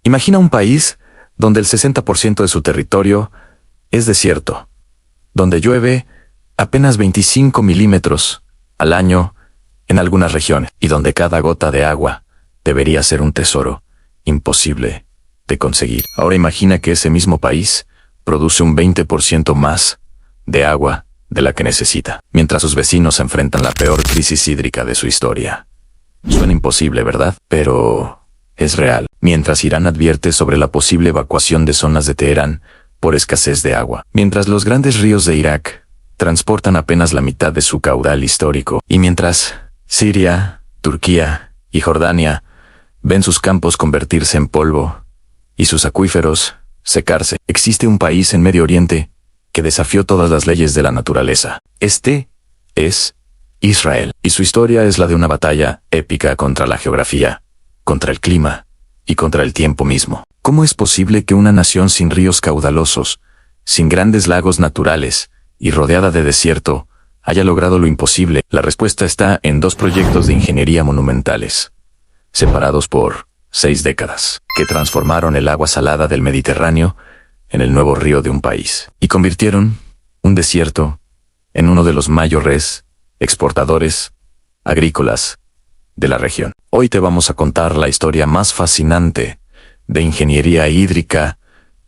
Imagina un país donde el 60% de su territorio es desierto, donde llueve apenas 25 milímetros al año en algunas regiones, y donde cada gota de agua debería ser un tesoro imposible de conseguir. Ahora imagina que ese mismo país produce un 20% más de agua de la que necesita, mientras sus vecinos enfrentan la peor crisis hídrica de su historia. Suena imposible, ¿verdad? Pero es real. Mientras Irán advierte sobre la posible evacuación de zonas de Teherán por escasez de agua, mientras los grandes ríos de Irak transportan apenas la mitad de su caudal histórico, y mientras Siria, Turquía y Jordania ven sus campos convertirse en polvo y sus acuíferos secarse, existe un país en Medio Oriente que desafió todas las leyes de la naturaleza. Este es Israel, y su historia es la de una batalla épica contra la geografía, contra el clima y contra el tiempo mismo. ¿Cómo es posible que una nación sin ríos caudalosos, sin grandes lagos naturales y rodeada de desierto haya logrado lo imposible? La respuesta está en dos proyectos de ingeniería monumentales, separados por 6 décadas, que transformaron el agua salada del Mediterráneo en el nuevo río de un país, y convirtieron un desierto en uno de los mayores exportadores agrícolas de la región. Hoy te vamos a contar la historia más fascinante de ingeniería hídrica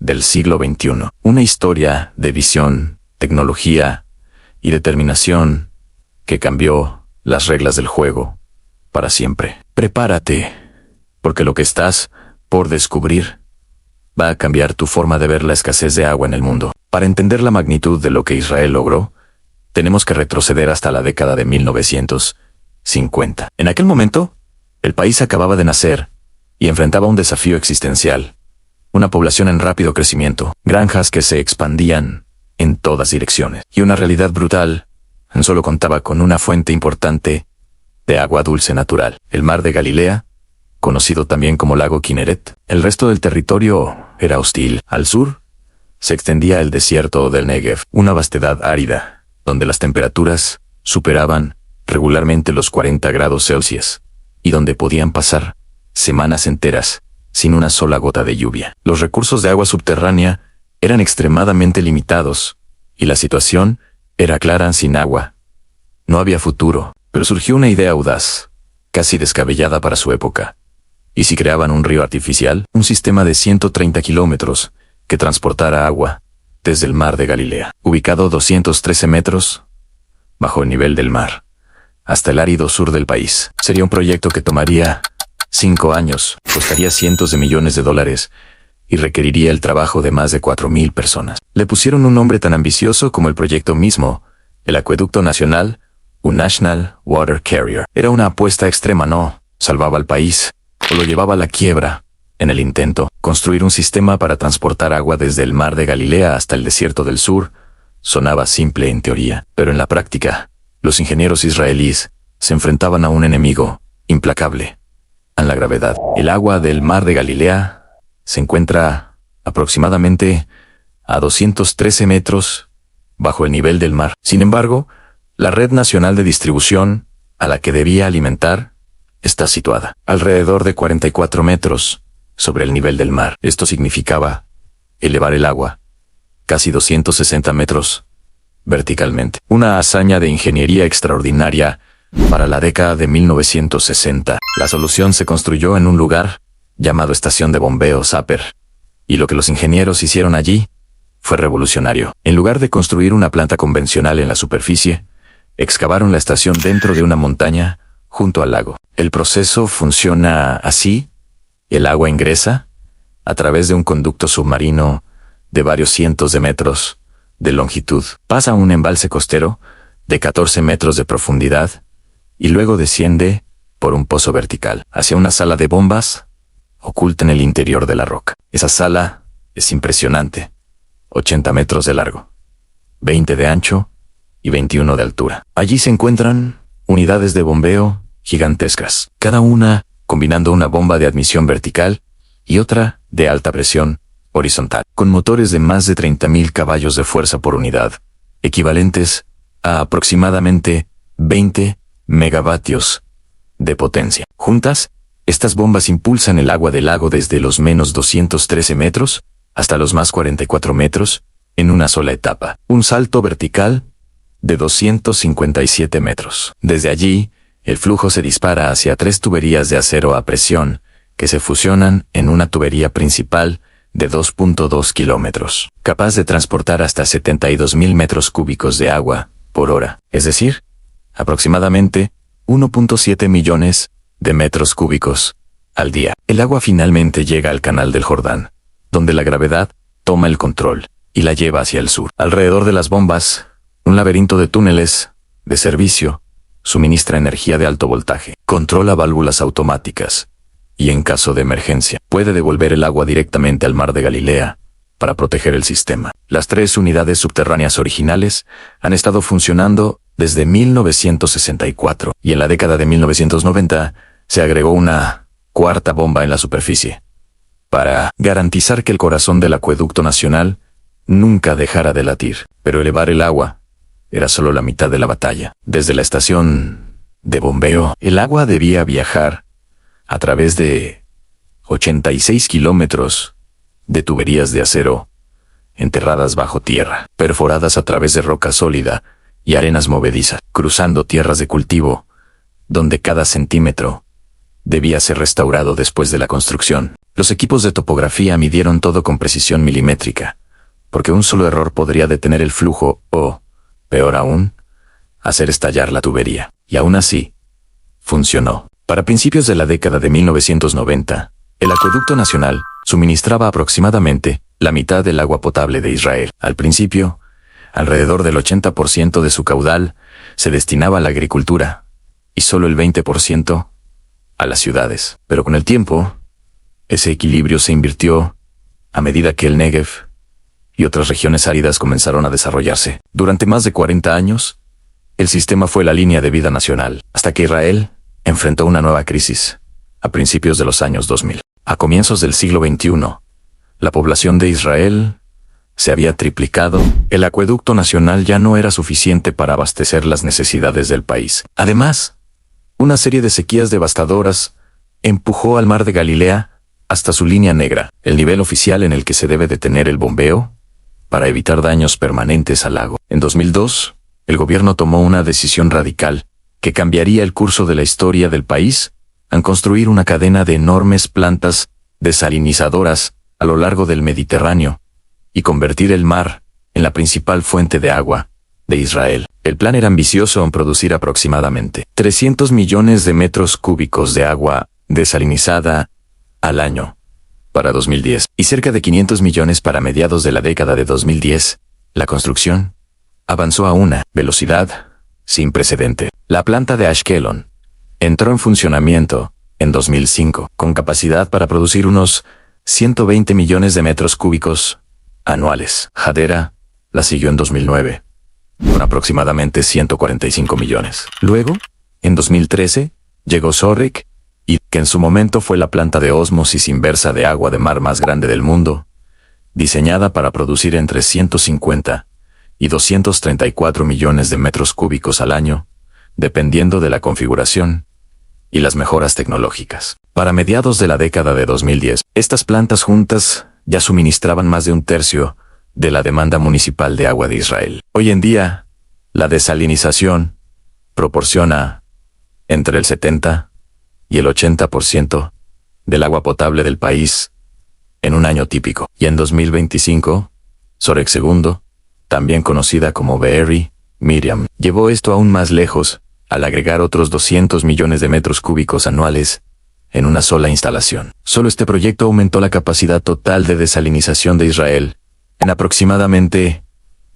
del siglo XXI. Una historia de visión, tecnología y determinación que cambió las reglas del juego para siempre. Prepárate, porque lo que estás por descubrir va a cambiar tu forma de ver la escasez de agua en el mundo. Para entender la magnitud de lo que Israel logró, tenemos que retroceder hasta la década de 1950. En aquel momento, el país acababa de nacer y enfrentaba un desafío existencial. Una población en rápido crecimiento, granjas que se expandían en todas direcciones, y una realidad brutal: solo contaba con una fuente importante de agua dulce natural, el mar de Galilea, conocido también como lago Kinneret. El resto del territorio era hostil. Al sur se extendía el desierto del Negev, una vastedad árida, donde las temperaturas superaban regularmente los 40 grados Celsius, y donde podían pasar semanas enteras sin una sola gota de lluvia. Los recursos de agua subterránea eran extremadamente limitados, y la situación era clara: sin agua no había futuro. Pero surgió una idea audaz, casi descabellada para su época. ¿Y si creaban un río artificial? Un sistema de 130 kilómetros que transportara agua desde el mar de Galilea, ubicado 213 metros bajo el nivel del mar, hasta el árido sur del país. Sería un proyecto que tomaría 5 años, costaría cientos de millones de dólares y requeriría el trabajo de más de 4,000 personas. Le pusieron un nombre tan ambicioso como el proyecto mismo: el Acueducto Nacional, un National Water Carrier. Era una apuesta extrema. No salvaba al país o lo llevaba a la quiebra en el intento. Construir un sistema para transportar agua desde el mar de Galilea hasta el desierto del sur sonaba simple en teoría, pero en la práctica, los ingenieros israelíes se enfrentaban a un enemigo implacable: a la gravedad. El agua del mar de Galilea se encuentra aproximadamente a 213 metros bajo el nivel del mar. Sin embargo, la red nacional de distribución a la que debía alimentar está situada alrededor de 44 metros sobre el nivel del mar. Esto significaba elevar el agua casi 260 metros verticalmente. Una hazaña de ingeniería extraordinaria para la década de 1960. La solución se construyó en un lugar llamado Estación de Bombeo Sapper, y lo que los ingenieros hicieron allí fue revolucionario. En lugar de construir una planta convencional en la superficie, excavaron la estación dentro de una montaña junto al lago. El proceso funciona así: el agua ingresa a través de un conducto submarino de varios cientos de metros de longitud, pasa a un embalse costero de 14 metros de profundidad y luego desciende por un pozo vertical hacia una sala de bombas oculta en el interior de la roca. Esa sala es impresionante: 80 metros de largo, 20 de ancho y 21 de altura. Allí se encuentran unidades de bombeo gigantescas, cada una combinando una bomba de admisión vertical y otra de alta presión horizontal, con motores de más de 30,000 caballos de fuerza por unidad, equivalentes a aproximadamente 20 megavatios de potencia. Juntas, Estas bombas impulsan el agua del lago desde los menos 213 metros hasta los más 44 metros en una sola etapa. Un salto vertical de 257 metros. Desde allí, el flujo se dispara hacia 3 tuberías de acero a presión que se fusionan en una tubería principal de 2.2 kilómetros, capaz de transportar hasta 72.000 metros cúbicos de agua por hora, es decir, aproximadamente 1.7 millones de metros cúbicos al día. El agua finalmente llega al Canal del Jordán, donde la gravedad toma el control y la lleva hacia el sur. Alrededor de las bombas, un laberinto de túneles de servicio suministra energía de alto voltaje, controla válvulas automáticas y, en caso de emergencia, puede devolver el agua directamente al mar de Galilea para proteger el sistema. Las 3 unidades subterráneas originales han estado funcionando desde 1964 y en la década de 1990 se agregó una 4ª bomba en la superficie para garantizar que el corazón del acueducto nacional nunca dejara de latir. Pero elevar el agua era solo la mitad de la batalla. Desde la estación de bombeo, el agua debía viajar a través de 86 kilómetros de tuberías de acero enterradas bajo tierra, perforadas a través de roca sólida y arenas movedizas, cruzando tierras de cultivo, donde cada centímetro debía ser restaurado después de la construcción. Los equipos de topografía midieron todo con precisión milimétrica, porque un solo error podría detener el flujo o, peor aún, hacer estallar la tubería. Y aún así, funcionó. Para principios de la década de 1990, el acueducto nacional suministraba aproximadamente la mitad del agua potable de Israel. Al principio, alrededor del 80% de su caudal se destinaba a la agricultura y solo el 20% a las ciudades. Pero con el tiempo, ese equilibrio se invirtió a medida que el Negev y otras regiones áridas comenzaron a desarrollarse. Durante más de 40 años, el sistema fue la línea de vida nacional, hasta que Israel enfrentó una nueva crisis a principios de los años 2000. A comienzos del siglo XXI, la población de Israel se había triplicado. El acueducto nacional ya no era suficiente para abastecer las necesidades del país. Además, una serie de sequías devastadoras empujó al mar de Galilea hasta su línea negra, el nivel oficial en el que se debe detener el bombeo para evitar daños permanentes al lago. En 2002, el gobierno tomó una decisión radical que cambiaría el curso de la historia del país al construir una cadena de enormes plantas desalinizadoras a lo largo del Mediterráneo y convertir el mar en la principal fuente de agua de Israel. El plan era ambicioso en producir aproximadamente 300 millones de metros cúbicos de agua desalinizada al año para 2010 y cerca de 500 millones para mediados de la década de 2010. La construcción avanzó a una velocidad sin precedente. La planta de Ashkelon entró en funcionamiento en 2005, con capacidad para producir unos 120 millones de metros cúbicos anuales. Hadera la siguió en 2009, con aproximadamente 145 millones. Luego, en 2013, llegó Zorrik, y que en su momento fue la planta de ósmosis inversa de agua de mar más grande del mundo, diseñada para producir entre 150 y 234 millones de metros cúbicos al año, dependiendo de la configuración y las mejoras tecnológicas. Para mediados de la década de 2010, estas plantas juntas ya suministraban más de un tercio de la demanda municipal de agua de Israel. Hoy en día, la desalinización proporciona entre el 70 y el 80% del agua potable del país en un año típico. Y en 2025, Sorek II, también conocida como Be'eri Miriam, llevó esto aún más lejos al agregar otros 200 millones de metros cúbicos anuales en una sola instalación. Solo este proyecto aumentó la capacidad total de desalinización de Israel en aproximadamente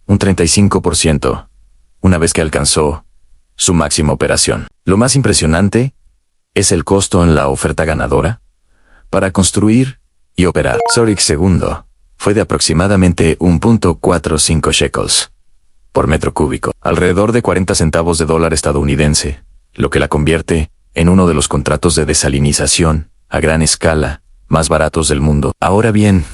un 35%, una vez que alcanzó su máxima operación. Lo más impresionante es el costo en la oferta ganadora para construir y operar. Sorek II fue de aproximadamente 1.45 shekels por metro cúbico, alrededor de 40 centavos de dólar estadounidense, lo que la convierte en uno de los contratos de desalinización a gran escala más baratos del mundo. Ahora bien,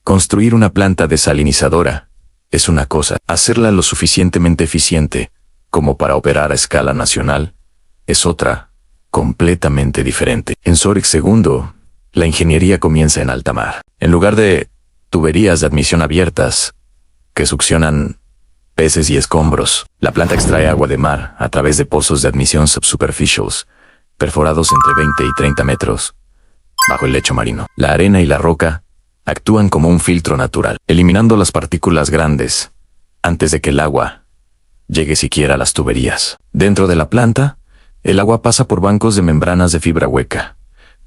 construir una planta desalinizadora es una cosa, hacerla lo suficientemente eficiente como para operar a escala nacional es otra completamente diferente. En Sorex II, la ingeniería comienza en alta mar. En lugar de tuberías de admisión abiertas que succionan peces y escombros, la planta extrae agua de mar a través de pozos de admisión subsuperficials, perforados entre 20 y 30 metros, bajo el lecho marino. La arena y la roca actúan como un filtro natural, eliminando las partículas grandes antes de que el agua llegue siquiera a las tuberías. Dentro de la planta, el agua pasa por bancos de membranas de fibra hueca,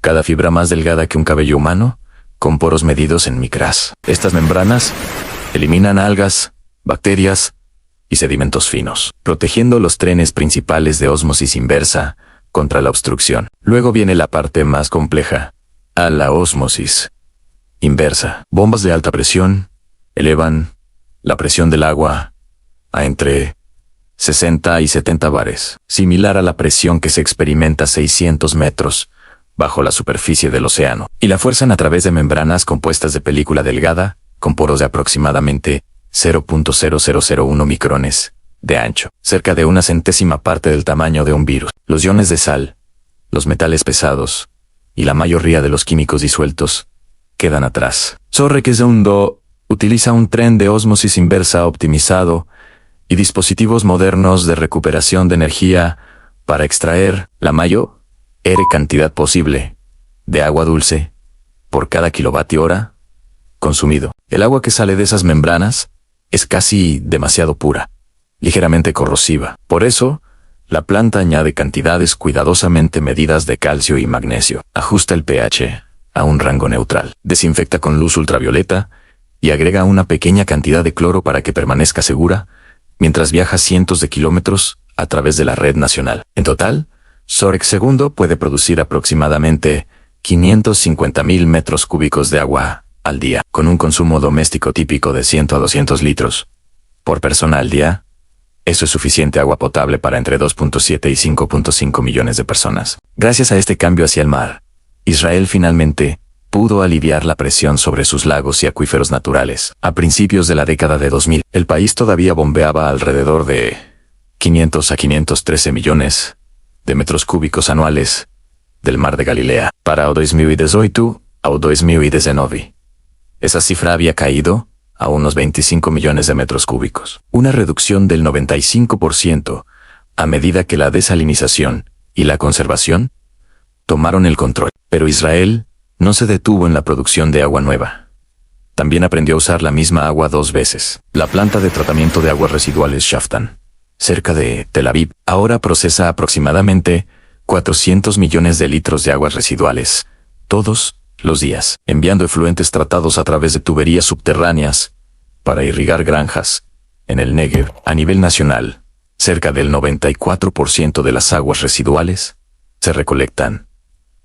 cada fibra más delgada que un cabello humano, con poros medidos en micras. Estas membranas eliminan algas, bacterias y sedimentos finos, protegiendo los trenes principales de ósmosis inversa contra la obstrucción. Luego viene la parte más compleja, a la ósmosis inversa. Bombas de alta presión elevan la presión del agua a entre 60 y 70 bares, similar a la presión que se experimenta a 600 metros bajo la superficie del océano, y la fuerzan a través de membranas compuestas de película delgada, con poros de aproximadamente 0.0001 micrones de ancho, cerca de una centésima parte del tamaño de un virus. Los iones de sal, los metales pesados y la mayoría de los químicos disueltos quedan atrás. Sorex II utiliza un tren de ósmosis inversa optimizado y dispositivos modernos de recuperación de energía para extraer la mayor cantidad posible de agua dulce por cada kilovatio hora consumido. El agua que sale de esas membranas es casi demasiado pura, ligeramente corrosiva. Por eso, la planta añade cantidades cuidadosamente medidas de calcio y magnesio, ajusta el pH a un rango neutral, desinfecta con luz ultravioleta y agrega una pequeña cantidad de cloro para que permanezca segura mientras viaja cientos de kilómetros a través de la red nacional. En total, Sorex II puede producir aproximadamente 550.000 metros cúbicos de agua al día, con un consumo doméstico típico de 100 a 200 litros por persona al día. Eso es suficiente agua potable para entre 2.7 y 5.5 millones de personas. Gracias a este cambio hacia el mar, Israel finalmente pudo aliviar la presión sobre sus lagos y acuíferos naturales. A principios de la década de 2000, el país todavía bombeaba alrededor de 500 a 513 millones de metros cúbicos anuales del mar de Galilea. Para el 2018 al 2019, esa cifra había caído a unos 25 millones de metros cúbicos, una reducción del 95% a medida que la desalinización y la conservación tomaron el control. Pero Israel no se detuvo en la producción de agua nueva. También aprendió a usar la misma agua 2 veces. La planta de tratamiento de aguas residuales Shaftan, cerca de Tel Aviv, ahora procesa aproximadamente 400 millones de litros de aguas residuales todos los días, enviando efluentes tratados a través de tuberías subterráneas para irrigar granjas en el Negev. A nivel nacional, cerca del 94% de las aguas residuales se recolectan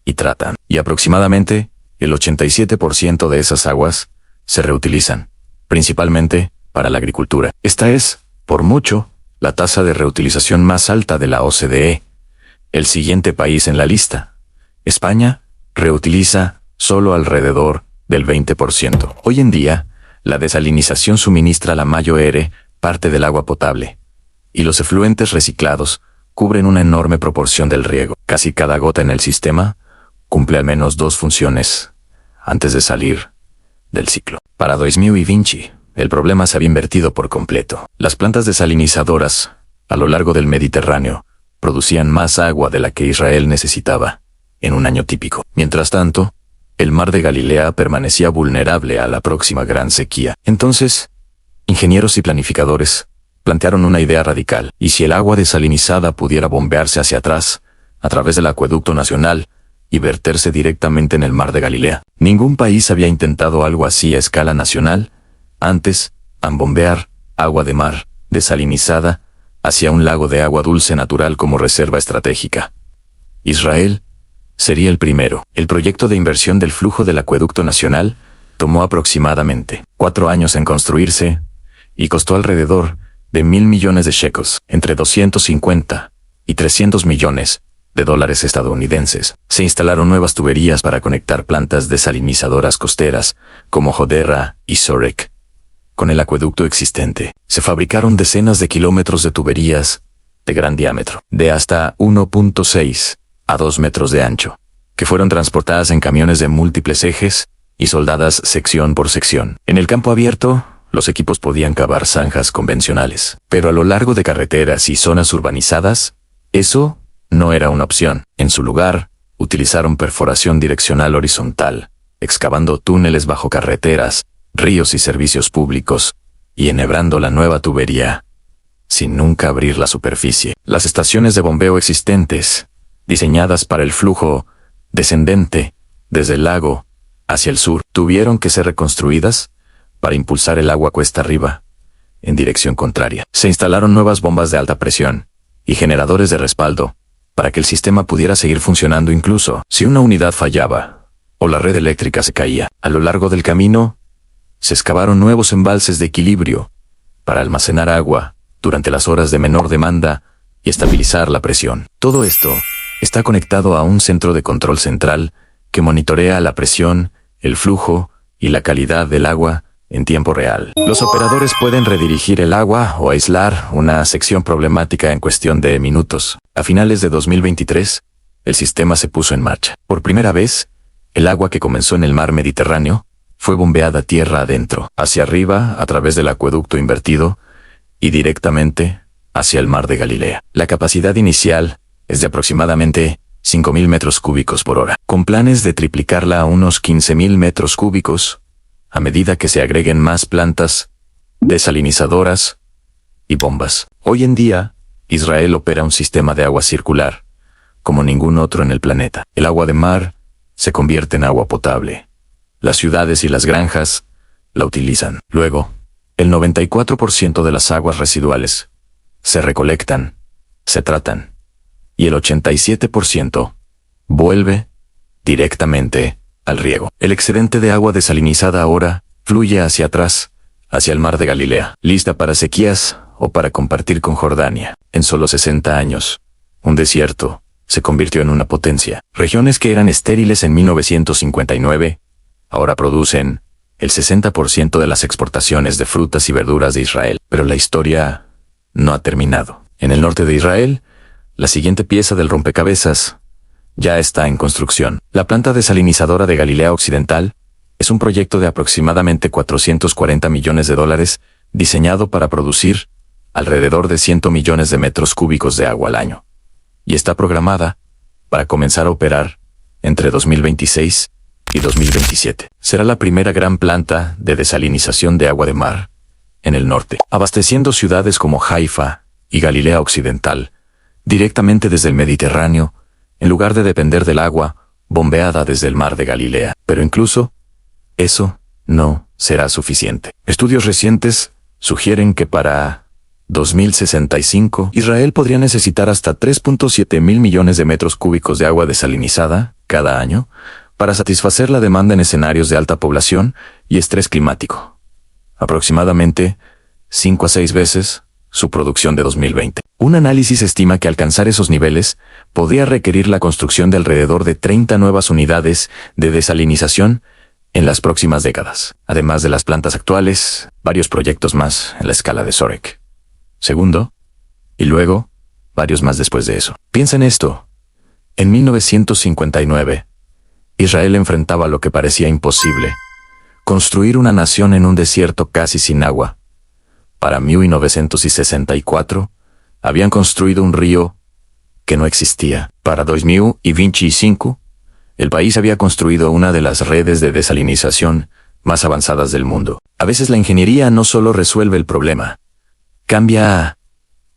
y tratan, y aproximadamente el 87% de esas aguas se reutilizan, principalmente para la agricultura. Esta es, por mucho, la tasa de reutilización más alta de la OCDE. El siguiente país en la lista, España, reutiliza solo alrededor del 20%. Hoy en día, la desalinización suministra la mayor parte del agua potable, y los efluentes reciclados cubren una enorme proporción del riego. Casi cada gota en el sistema cumple al menos 2 funciones antes de salir del ciclo. Para 2020, el problema se había invertido por completo. Las plantas desalinizadoras a lo largo del Mediterráneo producían más agua de la que Israel necesitaba en un año típico. Mientras tanto, el mar de Galilea permanecía vulnerable a la próxima gran sequía. Entonces, ingenieros y planificadores plantearon una idea radical. ¿Y si el agua desalinizada pudiera bombearse hacia atrás, a través del acueducto nacional, y verterse directamente en el mar de Galilea? Ningún país había intentado algo así a escala nacional antes, bombear agua de mar desalinizada hacia un lago de agua dulce natural como reserva estratégica. Israel sería el primero. El proyecto de inversión del flujo del acueducto nacional tomó aproximadamente 4 años en construirse y costó alrededor de 1.000 millones de shekels, entre 250 y 300 millones de dólares estadounidenses. Se instalaron nuevas tuberías para conectar plantas desalinizadoras costeras como Hodera y Sorek con el acueducto existente. Se fabricaron decenas de kilómetros de tuberías de gran diámetro, de hasta 1.6 a 2 metros de ancho, que fueron transportadas en camiones de múltiples ejes y soldadas sección por sección. En el campo abierto, los equipos podían cavar zanjas convencionales, pero a lo largo de carreteras y zonas urbanizadas, eso no era una opción. En su lugar, utilizaron perforación direccional horizontal, excavando túneles bajo carreteras, ríos y servicios públicos, y enhebrando la nueva tubería, sin nunca abrir la superficie. Las estaciones de bombeo existentes, diseñadas para el flujo descendente desde el lago hacia el sur, tuvieron que ser reconstruidas para impulsar el agua cuesta arriba, en dirección contraria. Se instalaron nuevas bombas de alta presión y generadores de respaldo para que el sistema pudiera seguir funcionando incluso si una unidad fallaba o la red eléctrica se caía. A lo largo del camino, se excavaron nuevos embalses de equilibrio para almacenar agua durante las horas de menor demanda y estabilizar la presión. Todo esto está conectado a un centro de control central que monitorea la presión, el flujo y la calidad del agua en tiempo real. Los operadores pueden redirigir el agua o aislar una sección problemática en cuestión de minutos. A finales de 2023, el sistema se puso en marcha. Por primera vez, el agua que comenzó en el mar Mediterráneo fue bombeada tierra adentro, hacia arriba a través del acueducto invertido y directamente hacia el mar de Galilea. La capacidad inicial es de aproximadamente 5.000 metros cúbicos por hora, con planes de triplicarla a unos 15.000 metros cúbicos a medida que se agreguen más plantas desalinizadoras y bombas. Hoy en día, Israel opera un sistema de agua circular, como ningún otro en el planeta. El agua de mar se convierte en agua potable. Las ciudades y las granjas la utilizan. Luego, el 94% de las aguas residuales se recolectan, se tratan, y el 87% vuelve directamente al riego. El excedente de agua desalinizada ahora fluye hacia atrás, hacia el mar de Galilea, lista para sequías o para compartir con Jordania. En solo 60 años, un desierto se convirtió en una potencia. Regiones que eran estériles en 1959, ahora producen el 60% de las exportaciones de frutas y verduras de Israel. Pero la historia no ha terminado. En el norte de Israel, la siguiente pieza del rompecabezas ya está en construcción. La planta desalinizadora de Galilea Occidental es un proyecto de aproximadamente $440 millones, diseñado para producir alrededor de 100 millones de metros cúbicos de agua al año, y está programada para comenzar a operar entre 2026 y 2027. Será la primera gran planta de desalinización de agua de mar en el norte, abasteciendo ciudades como Haifa y Galilea Occidental directamente desde el Mediterráneo, en lugar de depender del agua bombeada desde el mar de Galilea. Pero incluso eso no será suficiente. Estudios recientes sugieren que para 2065, Israel podría necesitar hasta 3.7 mil millones de metros cúbicos de agua desalinizada cada año para satisfacer la demanda en escenarios de alta población y estrés climático, aproximadamente 5 a 6 veces su producción de 2020. Un análisis estima que alcanzar esos niveles podría requerir la construcción de alrededor de 30 nuevas unidades de desalinización en las próximas décadas, además de las plantas actuales, varios proyectos más en la escala de Sorek. Segundo, y luego, varios más después de eso. Piensa en esto. En 1959, Israel enfrentaba lo que parecía imposible: construir una nación en un desierto casi sin agua. Para 1964, habían construido un río que no existía. Para 2025, el país había construido una de las redes de desalinización más avanzadas del mundo. A veces la ingeniería no solo resuelve el problema, cambia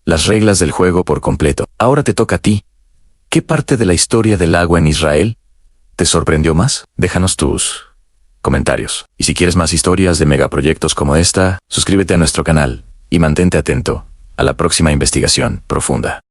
las reglas del juego por completo. Ahora te toca a ti. ¿Qué parte de la historia del agua en Israel te sorprendió más? Déjanos tus comentarios. Y si quieres más historias de megaproyectos como esta, suscríbete a nuestro canal y mantente atento a la próxima investigación profunda.